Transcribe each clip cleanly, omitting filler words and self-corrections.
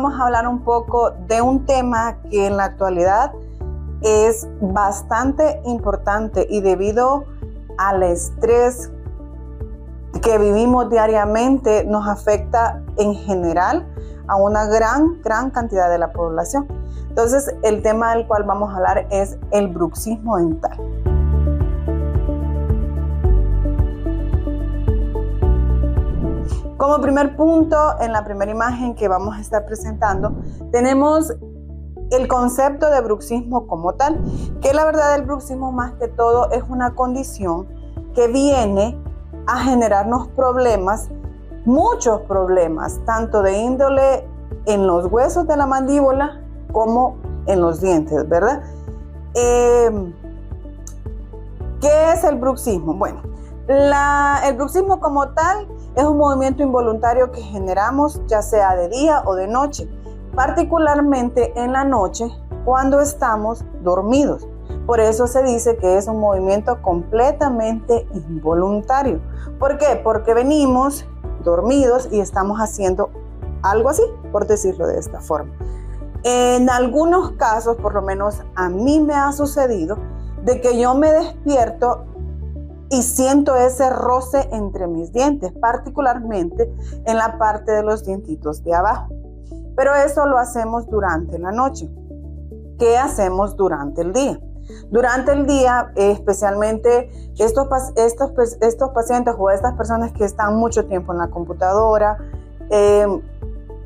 vamos a hablar un poco de un tema que en la actualidad es bastante importante y debido al estrés que vivimos diariamente nos afecta en general a una gran cantidad de la población. Entonces, el tema del cual vamos a hablar es el bruxismo dental. Como primer punto, en la primera imagen que vamos a estar presentando, tenemos el concepto de bruxismo como tal, que la verdad el bruxismo más que todo es una condición que viene a generarnos problemas, muchos problemas, tanto de índole en los huesos de la mandíbula como en los dientes, ¿verdad? ¿Qué es el bruxismo? Bueno, el bruxismo como tal es un movimiento involuntario que generamos ya sea de día o de noche, particularmente en la noche cuando estamos dormidos. Por eso se dice que es un movimiento completamente involuntario. ¿Por qué? Porque venimos dormidos y estamos haciendo algo así, por decirlo de esta forma. En algunos casos, por lo menos a mí me ha sucedido, de que yo me despierto y siento ese roce entre mis dientes, particularmente en la parte de los dientitos de abajo. Pero eso lo hacemos durante la noche. ¿Qué hacemos durante el día? Durante el día, especialmente estos pacientes o estas personas que están mucho tiempo en la computadora,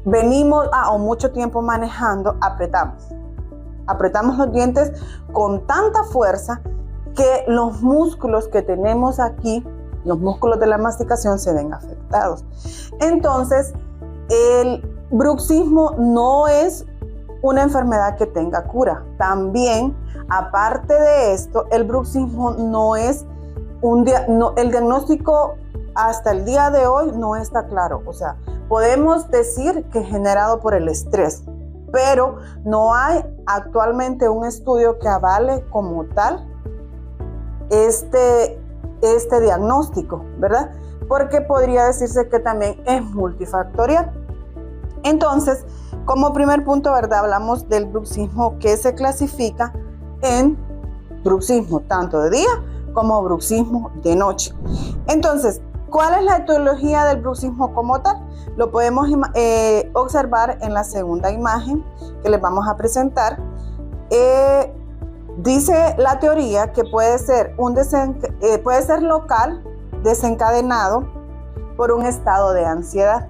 o mucho tiempo manejando, apretamos los dientes con tanta fuerza que los músculos que tenemos aquí, los músculos de la masticación, se ven afectados. Entonces, el bruxismo no es una enfermedad que tenga cura. También, aparte de esto, el bruxismo no es el diagnóstico hasta el día de hoy no está claro. O sea, podemos decir que es generado por el estrés, pero no hay actualmente un estudio que avale como tal este diagnóstico, ¿verdad? Porque podría decirse que también es multifactorial. Entonces, como primer punto, ¿verdad? Hablamos del bruxismo que se clasifica en bruxismo tanto de día como bruxismo de noche. Entonces, ¿cuál es la etiología del bruxismo como tal? Lo podemos observar en la segunda imagen que les vamos a presentar. Dice la teoría que puede ser local, desencadenado por un estado de ansiedad.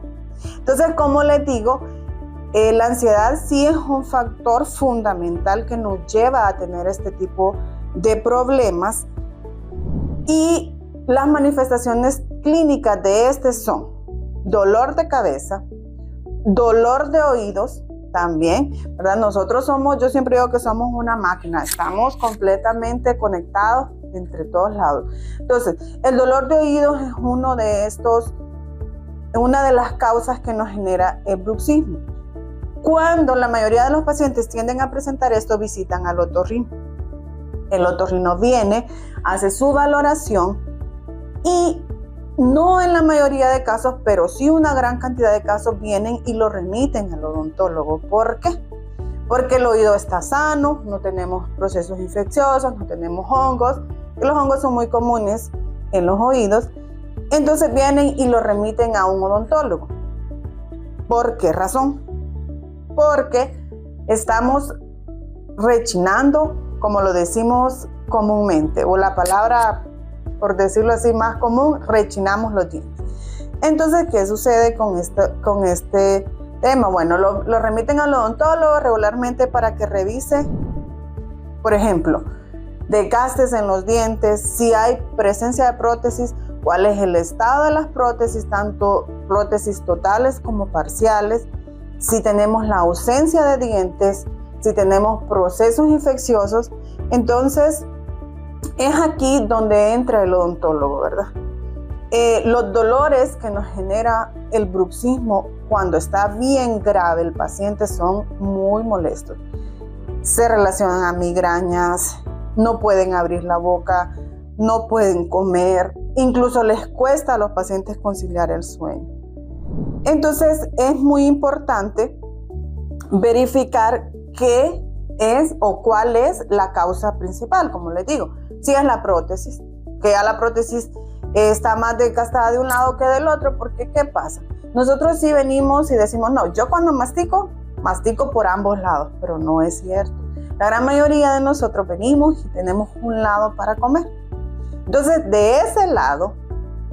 Entonces, como les digo, la ansiedad sí es un factor fundamental que nos lleva a tener este tipo de problemas, y las manifestaciones clínicas de este son dolor de cabeza, dolor de oídos también, ¿verdad? Yo siempre digo que somos una máquina, estamos completamente conectados entre todos lados. Entonces, el dolor de oídos es una de las causas que nos genera el bruxismo. Cuando la mayoría de los pacientes tienden a presentar esto, visitan al otorrino. El otorrino viene, hace su valoración y no en la mayoría de casos, pero sí una gran cantidad de casos vienen y lo remiten al odontólogo. ¿Por qué? Porque el oído está sano, no tenemos procesos infecciosos, no tenemos hongos. Los hongos son muy comunes en los oídos. Entonces vienen y lo remiten a un odontólogo. ¿Por qué razón? Porque estamos rechinando, como lo decimos comúnmente, o la palabra, por decirlo así, más común, rechinamos los dientes. Entonces, ¿qué sucede con este tema? Bueno, lo remiten al odontólogo regularmente para que revise, por ejemplo, desgastes en los dientes, si hay presencia de prótesis, cuál es el estado de las prótesis, tanto prótesis totales como parciales, si tenemos la ausencia de dientes, si tenemos procesos infecciosos. Entonces, es aquí donde entra el odontólogo, ¿verdad? Los dolores que nos genera el bruxismo cuando está bien grave el paciente son muy molestos. Se relacionan a migrañas, no pueden abrir la boca, no pueden comer, incluso les cuesta a los pacientes conciliar el sueño. Entonces es muy importante verificar qué es o cuál es la causa principal, como les digo. Si es la prótesis, que ya la prótesis está más desgastada de un lado que del otro, porque ¿qué pasa? Nosotros sí venimos y decimos, no, yo cuando mastico por ambos lados, pero no es cierto. La gran mayoría de nosotros venimos y tenemos un lado para comer. Entonces, de ese lado,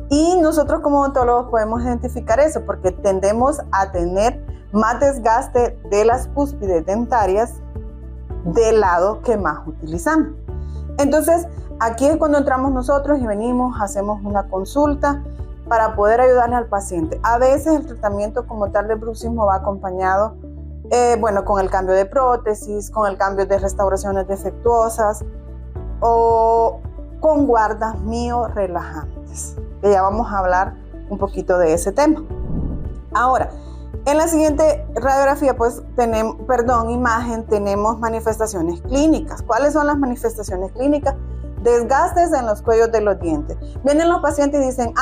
y nosotros como odontólogos podemos identificar eso, porque tendemos a tener más desgaste de las cúspides dentarias del lado que más utilizamos. Entonces, aquí es cuando entramos nosotros y venimos, hacemos una consulta para poder ayudarle al paciente. A veces el tratamiento como tal de bruxismo va acompañado con el cambio de prótesis, con el cambio de restauraciones defectuosas o con guardas miorelajantes, que ya vamos a hablar un poquito de ese tema. Ahora, en la siguiente radiografía, imagen, tenemos manifestaciones clínicas. ¿Cuáles son las manifestaciones clínicas? Desgastes en los cuellos de los dientes. Vienen los pacientes y dicen,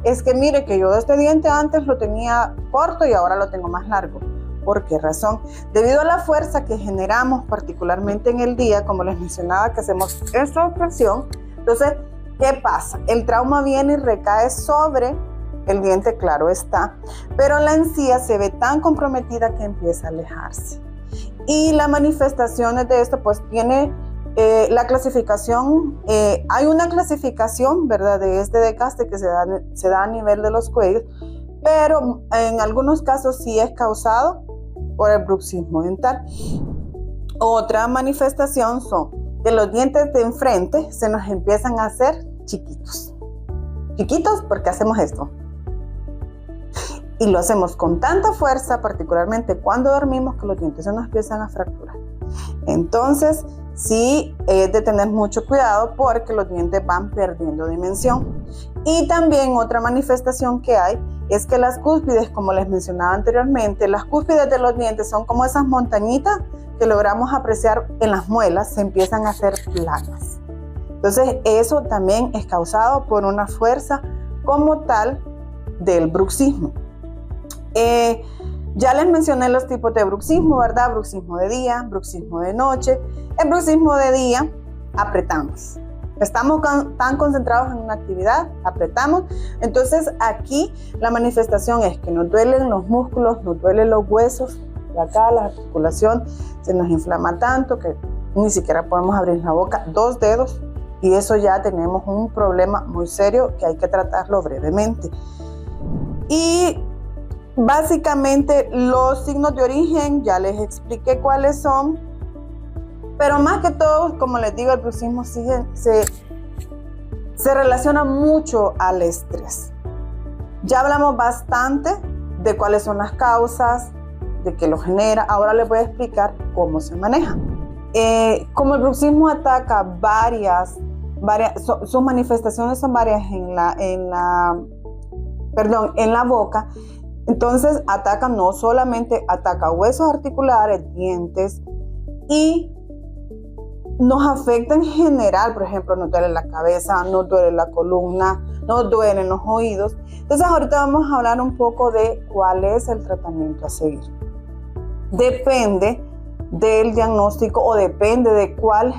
es que mire que yo este diente antes lo tenía corto y ahora lo tengo más largo. ¿Por qué razón? Debido a la fuerza que generamos, particularmente en el día, como les mencionaba, que hacemos esta operación. Entonces, ¿qué pasa? El trauma viene y recae sobre el diente, claro está, pero la encía se ve tan comprometida que empieza a alejarse. Y las manifestaciones de esto, pues tiene la clasificación, hay una clasificación, ¿verdad?, de este desgaste que se da a nivel de los cuellos, pero en algunos casos sí es causado por el bruxismo dental. Otra manifestación son que los dientes de enfrente se nos empiezan a hacer chiquitos. Chiquitos porque hacemos esto. Y lo hacemos con tanta fuerza, particularmente cuando dormimos, que los dientes se nos empiezan a fracturar. Entonces, sí es de tener mucho cuidado porque los dientes van perdiendo dimensión. Y también otra manifestación que hay es que las cúspides, como les mencionaba anteriormente, las cúspides de los dientes son como esas montañitas que logramos apreciar en las muelas, se empiezan a hacer planas. Entonces, eso también es causado por una fuerza como tal del bruxismo. Ya les mencioné los tipos de bruxismo, ¿verdad? Bruxismo de día, bruxismo de noche. El bruxismo de día, apretamos. Estamos tan concentrados en una actividad, apretamos. Entonces aquí la manifestación es que nos duelen los músculos, nos duelen los huesos de acá, la articulación se nos inflama tanto que ni siquiera podemos abrir la boca, 2 dedos, y eso ya tenemos un problema muy serio que hay que tratarlo brevemente. Y básicamente los signos de origen ya les expliqué cuáles son, pero más que todo, como les digo, el bruxismo se relaciona mucho al estrés. Ya hablamos bastante de cuáles son las causas, de qué lo genera. Ahora les voy a explicar cómo se maneja. Como el bruxismo ataca sus manifestaciones son varias en la boca. Entonces ataca huesos articulares, dientes, y nos afecta en general. Por ejemplo, nos duele la cabeza, nos duele la columna, nos duelen los oídos. Entonces ahorita vamos a hablar un poco de cuál es el tratamiento a seguir. Depende del diagnóstico o depende de cuál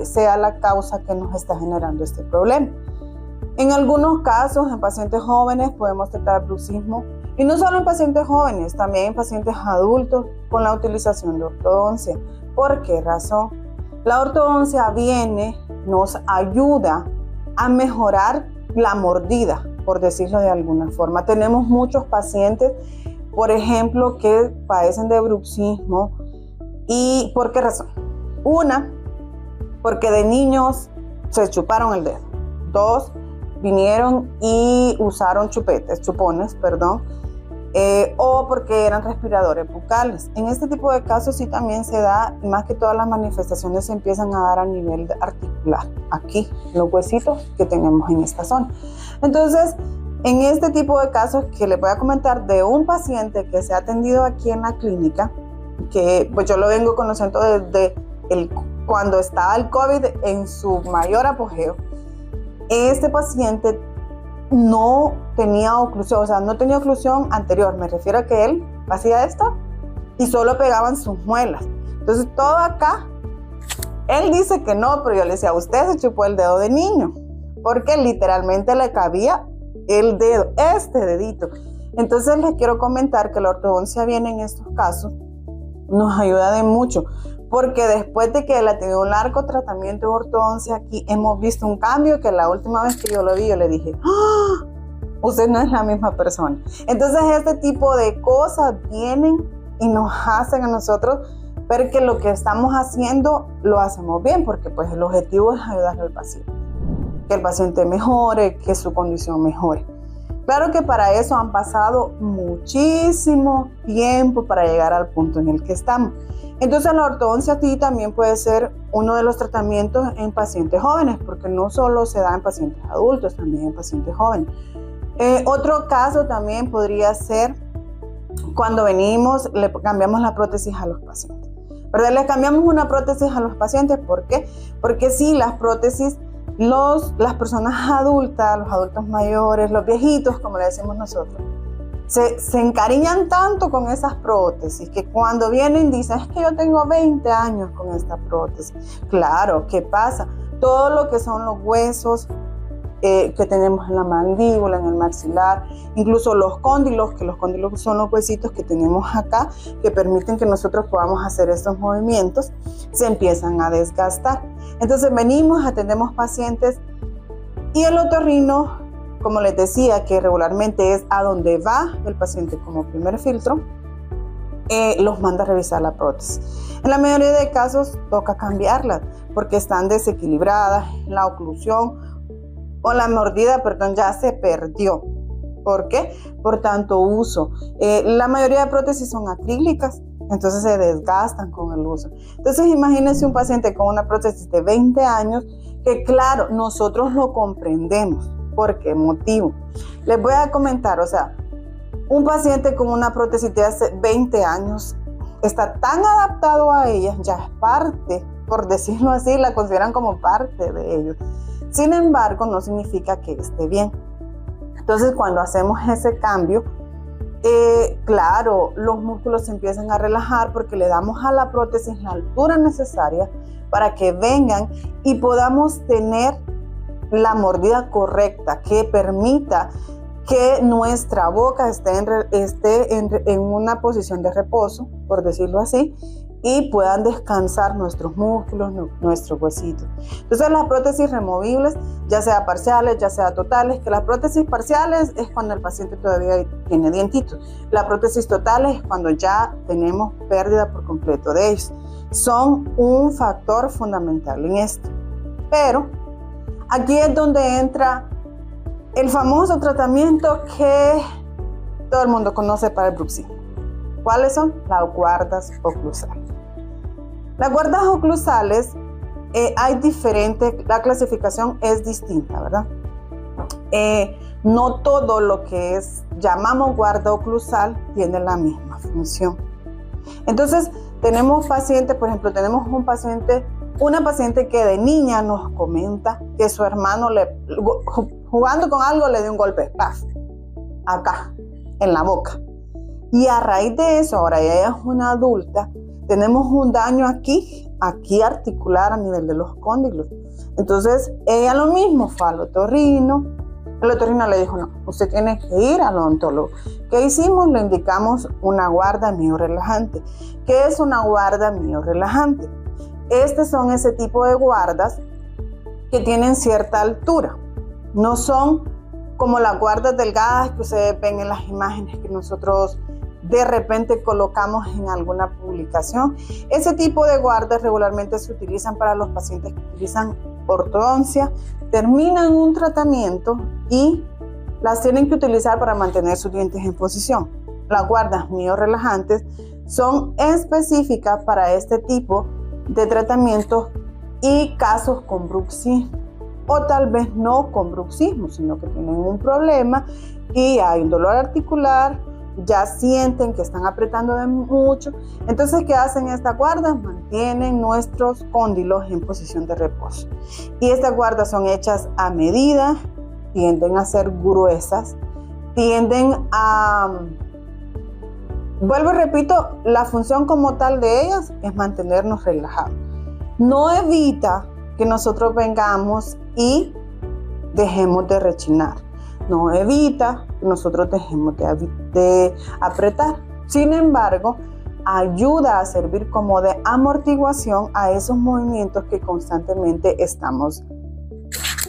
sea la causa que nos está generando este problema. En algunos casos, en pacientes jóvenes, podemos tratar bruxismo, y no solo en pacientes jóvenes, también en pacientes adultos con la utilización de ortodoncia. ¿Por qué razón? La ortodoncia nos ayuda a mejorar la mordida, por decirlo de alguna forma. Tenemos muchos pacientes, por ejemplo, que padecen de bruxismo. ¿Y por qué razón? Una, porque de niños se chuparon el dedo. 2, vinieron y usaron chupones, o porque eran respiradores bucales. En este tipo de casos sí también se da, y más que todas las manifestaciones se empiezan a dar a nivel articular, aquí, los huesitos que tenemos en esta zona. Entonces, en este tipo de casos que les voy a comentar de un paciente que se ha atendido aquí en la clínica, que pues yo lo vengo conociendo desde cuando estaba el COVID en su mayor apogeo. Este paciente no tenía oclusión, no tenía oclusión anterior. Me refiero a que él hacía esto y solo pegaban sus muelas. Entonces todo acá, él dice que no, pero yo le decía, usted se chupó el dedo de niño, porque literalmente le cabía el dedo, este dedito. Entonces les quiero comentar que la ortodoncia viene en estos casos, nos ayuda de mucho, porque después de que él ha tenido un largo tratamiento de ortodoncia aquí, hemos visto un cambio que la última vez que yo lo vi, yo le dije, ¡ah! Usted no es la misma persona. Entonces este tipo de cosas vienen y nos hacen a nosotros ver que lo que estamos haciendo lo hacemos bien, porque pues el objetivo es ayudarle al paciente, que el paciente mejore, que su condición mejore. Claro que para eso han pasado muchísimo tiempo para llegar al punto en el que estamos. Entonces la ortodoncia aquí también puede ser uno de los tratamientos en pacientes jóvenes, porque no solo se da en pacientes adultos, también en pacientes jóvenes. Otro caso también podría ser cuando venimos, le cambiamos la prótesis a los pacientes. ¿Verdad? Les cambiamos una prótesis a los pacientes, ¿por qué? Porque sí, las prótesis, las personas adultas, los adultos mayores, los viejitos, como le decimos nosotros, se encariñan tanto con esas prótesis que cuando vienen dicen, es que yo tengo 20 años con esta prótesis. Claro, ¿qué pasa? Todo lo que son los huesos que tenemos en la mandíbula, en el maxilar, incluso los cóndilos, que los cóndilos son los huesitos que tenemos acá, que permiten que nosotros podamos hacer estos movimientos, se empiezan a desgastar. Entonces venimos, atendemos pacientes y el otorrino, como les decía, que regularmente es a donde va el paciente como primer filtro, los manda a revisar la prótesis. En la mayoría de casos toca cambiarlas porque están desequilibradas, la oclusión o la mordida, perdón, ya se perdió. ¿Por qué? Por tanto uso. La mayoría de prótesis son acrílicas, entonces se desgastan con el uso. Entonces imagínense un paciente con una prótesis de 20 años que claro, nosotros lo comprendemos. ¿Por qué motivo? Les voy a comentar, o sea, un paciente con una prótesis de hace 20 años está tan adaptado a ella, ya es parte, por decirlo así, la consideran como parte de ellos. Sin embargo, no significa que esté bien. Entonces, cuando hacemos ese cambio, claro, los músculos se empiezan a relajar porque le damos a la prótesis la altura necesaria para que vengan y podamos tener la mordida correcta que permita que nuestra boca esté en una posición de reposo, por decirlo así, y puedan descansar nuestros músculos, nuestros huesitos. Entonces las prótesis removibles, ya sea parciales, ya sea totales, que las prótesis parciales es cuando el paciente todavía tiene dientitos. La prótesis totales es cuando ya tenemos pérdida por completo de ellos. Son un factor fundamental en esto. Pero aquí es donde entra el famoso tratamiento que todo el mundo conoce para el bruxismo. ¿Cuáles son? Las guardas oclusales. Las guardas oclusales hay diferentes, la clasificación es distinta, ¿verdad? No todo lo que llamamos guarda oclusal tiene la misma función. Entonces, tenemos pacientes, por ejemplo, tenemos una paciente que de niña nos comenta que su hermano jugando con algo le dio un golpe, ¡paf!, acá, en la boca. Y a raíz de eso, ahora ella es una adulta, tenemos un daño aquí articular a nivel de los cóndilos. Entonces, ella lo mismo fue al otorrino. El otorrino le dijo, no, usted tiene que ir al odontólogo. ¿Qué hicimos? Le indicamos una guarda miorelajante. ¿Qué es una guarda miorelajante? Son ese tipo de guardas que tienen cierta altura. No son como las guardas delgadas que ustedes ven en las imágenes que nosotros de repente colocamos en alguna publicación. Ese tipo de guardas regularmente se utilizan para los pacientes que utilizan ortodoncia, terminan un tratamiento y las tienen que utilizar para mantener sus dientes en posición. Las guardas miorelajantes son específicas para este tipo de tratamientos y casos con bruxismo, o tal vez no con bruxismo, sino que tienen un problema y hay un dolor articular, ya sienten que están apretando de mucho. Entonces, ¿qué hacen estas guardas? Mantienen nuestros cóndilos en posición de reposo. Y estas guardas son hechas a medida, tienden a ser gruesas, tienden a vuelvo y repito, la función como tal de ellas es mantenernos relajados. No evita que nosotros vengamos y dejemos de rechinar. No evita que nosotros dejemos de apretar. Sin embargo, ayuda a servir como de amortiguación a esos movimientos que constantemente estamos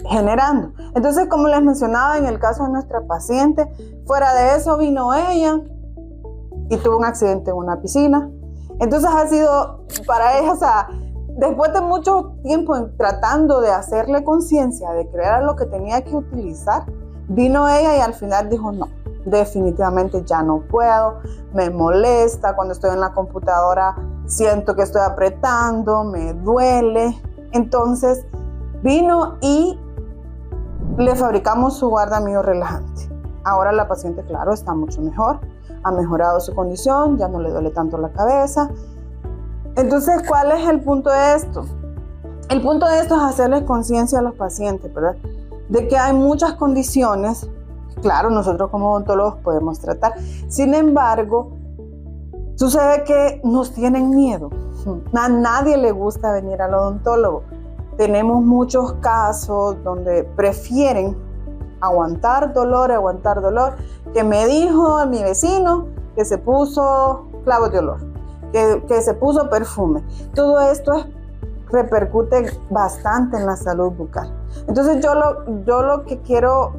generando. Entonces, como les mencionaba en el caso de nuestra paciente, fuera de eso vino ella y tuvo un accidente en una piscina. Entonces ha sido para ella, o sea, después de mucho tiempo tratando de hacerle conciencia de que era lo que tenía que utilizar, vino ella y al final dijo no, definitivamente ya no puedo, me molesta, cuando estoy en la computadora siento que estoy apretando, me duele. Entonces vino y le fabricamos su guardamío relajante. Ahora la paciente, claro, está mucho mejor, ha mejorado su condición, ya no le duele tanto la cabeza. Entonces, ¿cuál es el punto de esto? El punto de esto es hacerles conciencia a los pacientes, ¿verdad? De que hay muchas condiciones, claro, nosotros como odontólogos podemos tratar. Sin embargo, sucede que nos tienen miedo. A nadie le gusta venir al odontólogo. Tenemos muchos casos donde prefieren aguantar dolor, que me dijo mi vecino que se puso clavos de olor, que se puso perfume. Todo esto repercute bastante en la salud bucal. Entonces yo lo que quiero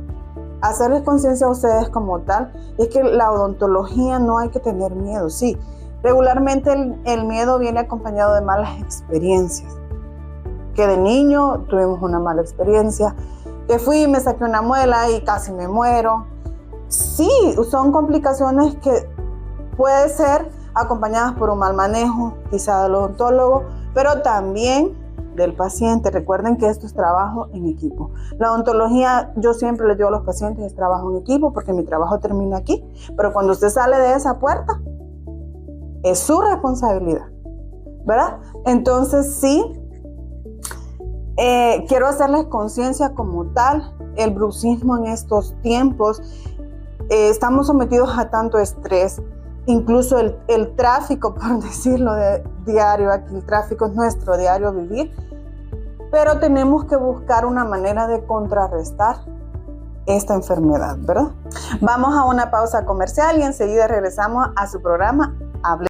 hacerles conciencia a ustedes como tal es que la odontología no hay que tener miedo. Sí, regularmente el miedo viene acompañado de malas experiencias. Que de niño tuvimos una mala experiencia, que fui y me saqué una muela y casi me muero. Sí, son complicaciones que pueden ser acompañadas por un mal manejo, quizá del odontólogo, pero también del paciente. Recuerden que esto es trabajo en equipo. La odontología, yo siempre les digo a los pacientes, es trabajo en equipo porque mi trabajo termina aquí, pero cuando usted sale de esa puerta, es su responsabilidad, ¿verdad? Entonces sí, quiero hacerles conciencia como tal. El bruxismo en estos tiempos, estamos sometidos a tanto estrés, incluso el tráfico, por decirlo de diario, aquí el tráfico es nuestro diario vivir, pero tenemos que buscar una manera de contrarrestar esta enfermedad, ¿verdad? Vamos a una pausa comercial y enseguida regresamos a su programa Hable.